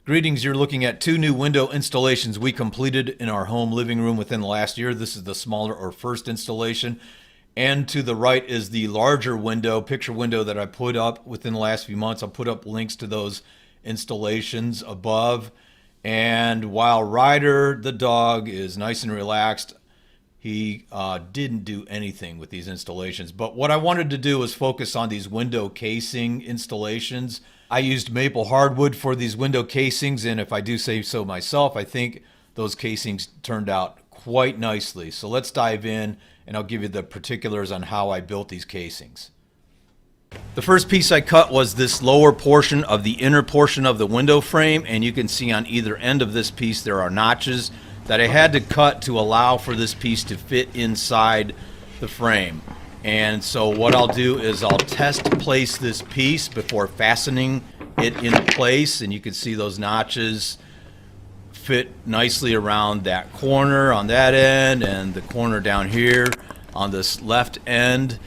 Greetings, you're looking at two new window installations we completed in our home living room within the last year. This is the smaller or first installation. And to the right is the larger window, picture window that I put up within the last few months. I'll put up links to those installations above. And while Ryder, the dog, is nice and relaxed, he didn't do anything with these installations. But what I wanted to do was focus on these window casing installations. I used maple hardwood for these window casings, and if I do say so myself, I think those casings turned out quite nicely. So let's dive in, and I'll give you the particulars on how I built these casings. The first piece I cut was this lower portion of the inner portion of the window frame, and you can see on either end of this piece there are notches that I had to cut to allow for this piece to fit inside the frame. And so what I'll do is I'll test place this piece before fastening it into place, and you can see those notches fit nicely around that corner on that end and the corner down here on this left end.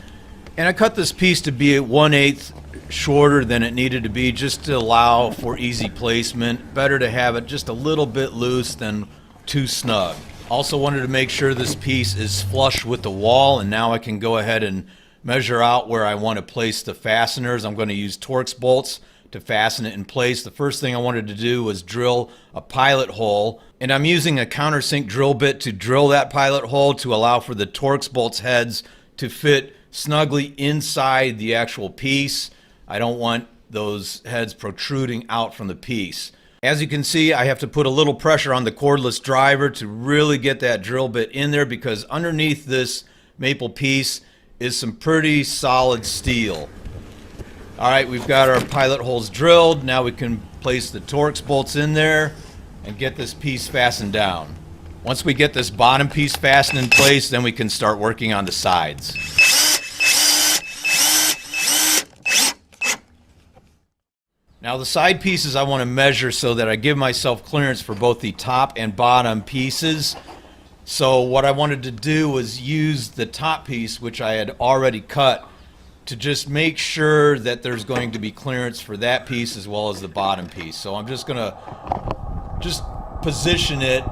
And I cut this piece to be 1/8 shorter than it needed to be, just to allow for easy placement. Better to have it just a little bit loose than too snug. Also wanted to make sure this piece is flush with the wall, and now I can go ahead and measure out where I want to place the fasteners. I'm going to use Torx bolts to fasten it in place. The first thing I wanted to do was drill a pilot hole, and I'm using a countersink drill bit to drill that pilot hole to allow for the Torx bolts heads to fit snugly inside the actual piece. I don't want those heads protruding out from the piece. As you can see, I have to put a little pressure on the cordless driver to really get that drill bit in there, because underneath this maple piece is some pretty solid steel. All right, we've got our pilot holes drilled. Now we can place the Torx bolts in there and get this piece fastened down. Once we get this bottom piece fastened in place, then we can start working on the sides. Now the side pieces I want to measure so that I give myself clearance for both the top and bottom pieces. So what I wanted to do was use the top piece, which I had already cut, to just make sure that there's going to be clearance for that piece as well as the bottom piece. So I'm just going to position it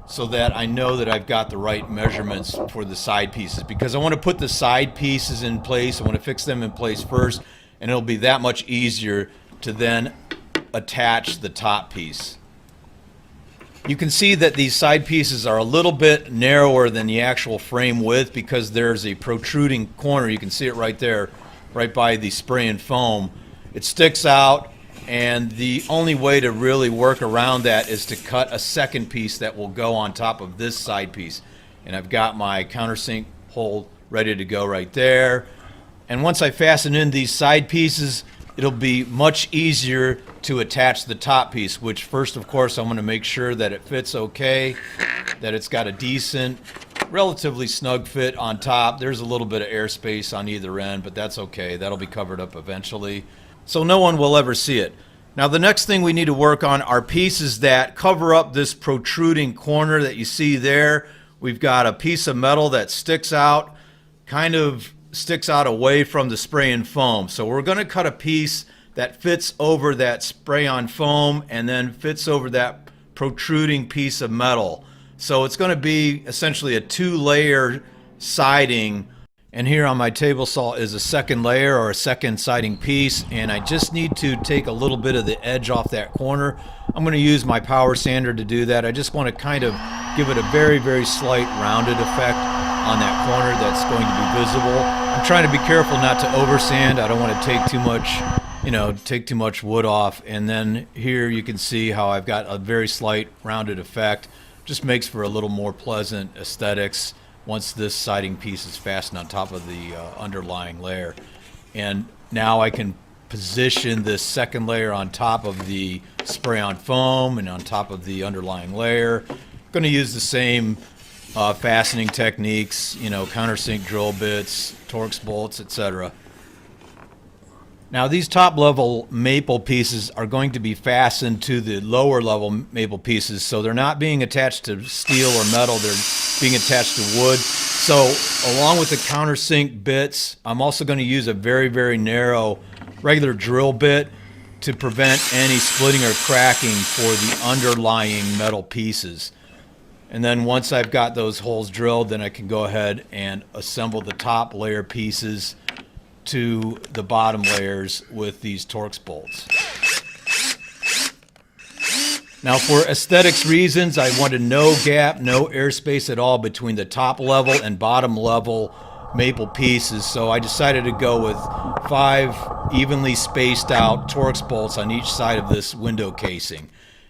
so that I know that I've got the right measurements for the side pieces, because I want to put the side pieces in place. I want to fix them in place first, and it'll be that much easier to then attach the top piece. You can see that these side pieces are a little bit narrower than the actual frame width because there's a protruding corner. You can see it right there, right by the spray and foam. It sticks out, and the only way to really work around that is to cut a second piece that will go on top of this side piece. And I've got my countersink hole ready to go right there. And once I fasten in these side pieces, it'll be much easier to attach the top piece, which first, of course, I'm going to make sure that it fits okay, that it's got a decent, relatively snug fit on top. There's a little bit of airspace on either end, but that's okay. That'll be covered up eventually, so no one will ever see it. Now, the next thing we need to work on are pieces that cover up this protruding corner that you see there. We've got a piece of metal that sticks out, kind of sticks out away from the spray and foam. So we're going to cut a piece that fits over that spray on foam and then fits over that protruding piece of metal. So it's going to be essentially a 2-layer siding, and here on my table saw is a second layer or a second siding piece, and I just need to take a little bit of the edge off that corner. I'm going to use my power sander to do that. I just want to kind of give it a very, very slight rounded effect on that corner that's going to be visible. I'm trying to be careful not to oversand. I don't want to take too much wood off. And then here you can see how I've got a very slight rounded effect. Just makes for a little more pleasant aesthetics once this siding piece is fastened on top of the underlying layer. And now I can position this second layer on top of the spray-on foam and on top of the underlying layer. I'm going to use the same fastening techniques, countersink drill bits, Torx bolts, etc. Now these top level maple pieces are going to be fastened to the lower level maple pieces, so they're not being attached to steel or metal, they're being attached to wood. So along with the countersink bits, I'm also going to use a very, very narrow regular drill bit to prevent any splitting or cracking for the underlying metal pieces. And then once I've got those holes drilled, then I can go ahead and assemble the top layer pieces to the bottom layers with these Torx bolts. Now, for aesthetics reasons, I wanted no gap, no airspace at all between the top level and bottom level maple pieces, so I decided to go with 5 evenly spaced out Torx bolts on each side of this window casing.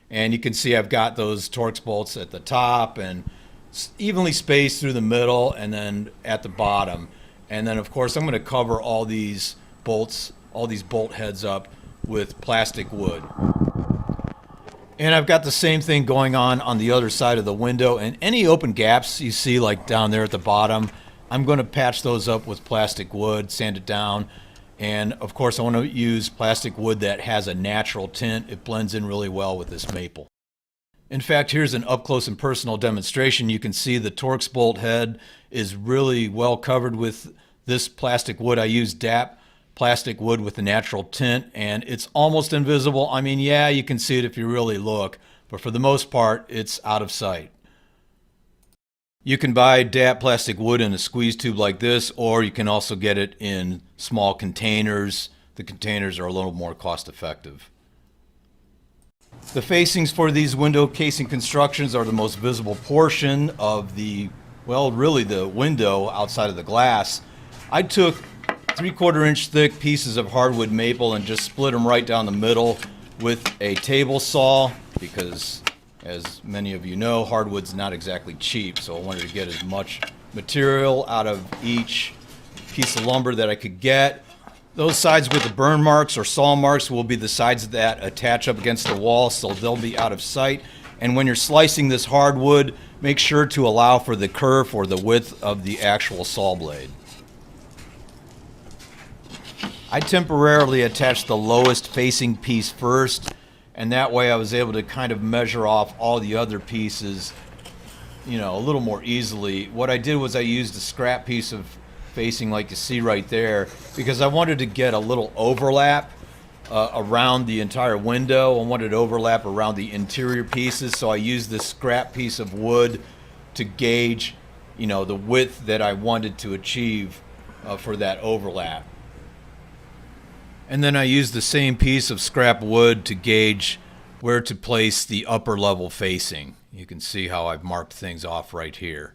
And you can see I've got those Torx bolts at the top and evenly spaced through the middle and then at the bottom. And then of course I'm going to cover all these bolts, all these bolt heads up with plastic wood. And I've got the same thing going on the other side of the window, and any open gaps you see like down there at the bottom, I'm going to patch those up with plastic wood, sand it down. And of course I want to use plastic wood that has a natural tint. It blends in really well with this maple. In fact, here's an up close and personal demonstration. You can see the Torx bolt head is really well covered with this plastic wood. I use DAP plastic wood with a natural tint, and it's almost invisible. I mean, yeah, you can see it if you really look, but for the most part, it's out of sight. You can buy DAP plastic wood in a squeeze tube like this, or you can also get it in small containers. The containers are a little more cost effective. The facings for these window casing constructions are the most visible portion of the, well, really the window outside of the glass. I took 3/4 inch thick pieces of hardwood maple and just split them right down the middle with a table saw, because as many of you know, hardwood's not exactly cheap, so I wanted to get as much material out of each piece of lumber that I could get. Those sides with the burn marks or saw marks will be the sides that attach up against the wall, so they'll be out of sight. And when you're slicing this hardwood, make sure to allow for the curve or the width of the actual saw blade. I temporarily attached the lowest facing piece first, and that way I was able to kind of measure off all the other pieces, you know, a little more easily. What I did was I used a scrap piece of facing like you see right there, because I wanted to get a little overlap around the entire window. I wanted overlap around the interior pieces, so I used this scrap piece of wood to gauge, you know, the width that I wanted to achieve for that overlap. And then I used the same piece of scrap wood to gauge where to place the upper level facing. You can see how I've marked things off right here.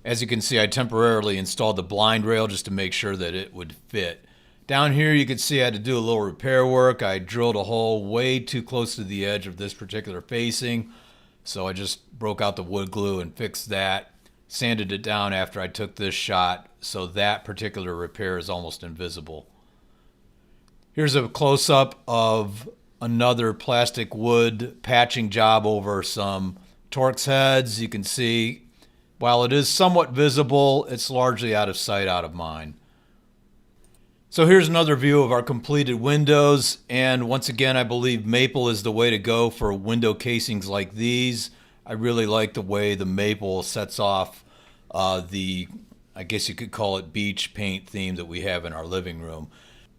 As you can see, I temporarily installed the blind rail just to make sure that it would fit. Down here you can see I had to do a little repair work. I drilled a hole way too close to the edge of this particular facing, so I just broke out the wood glue and fixed that. Sanded it down after I took this shot, so that particular repair is almost invisible. Here's a close-up of another plastic wood patching job over some Torx heads. You can see, while it is somewhat visible, it's largely out of sight, out of mind. So here's another view of our completed windows, and once again, I believe maple is the way to go for window casings like these. I really like the way the maple sets off the, I guess you could call it, beach paint theme that we have in our living room.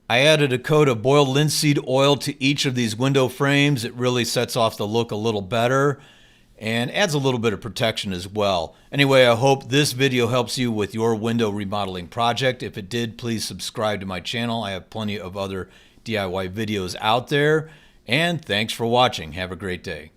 I added a coat of boiled linseed oil to each of these window frames. It really sets off the look a little better and adds a little bit of protection as well. Anyway, I hope this video helps you with your window remodeling project. If it did, please subscribe to my channel. I have plenty of other DIY videos out there. And thanks for watching. Have a great day.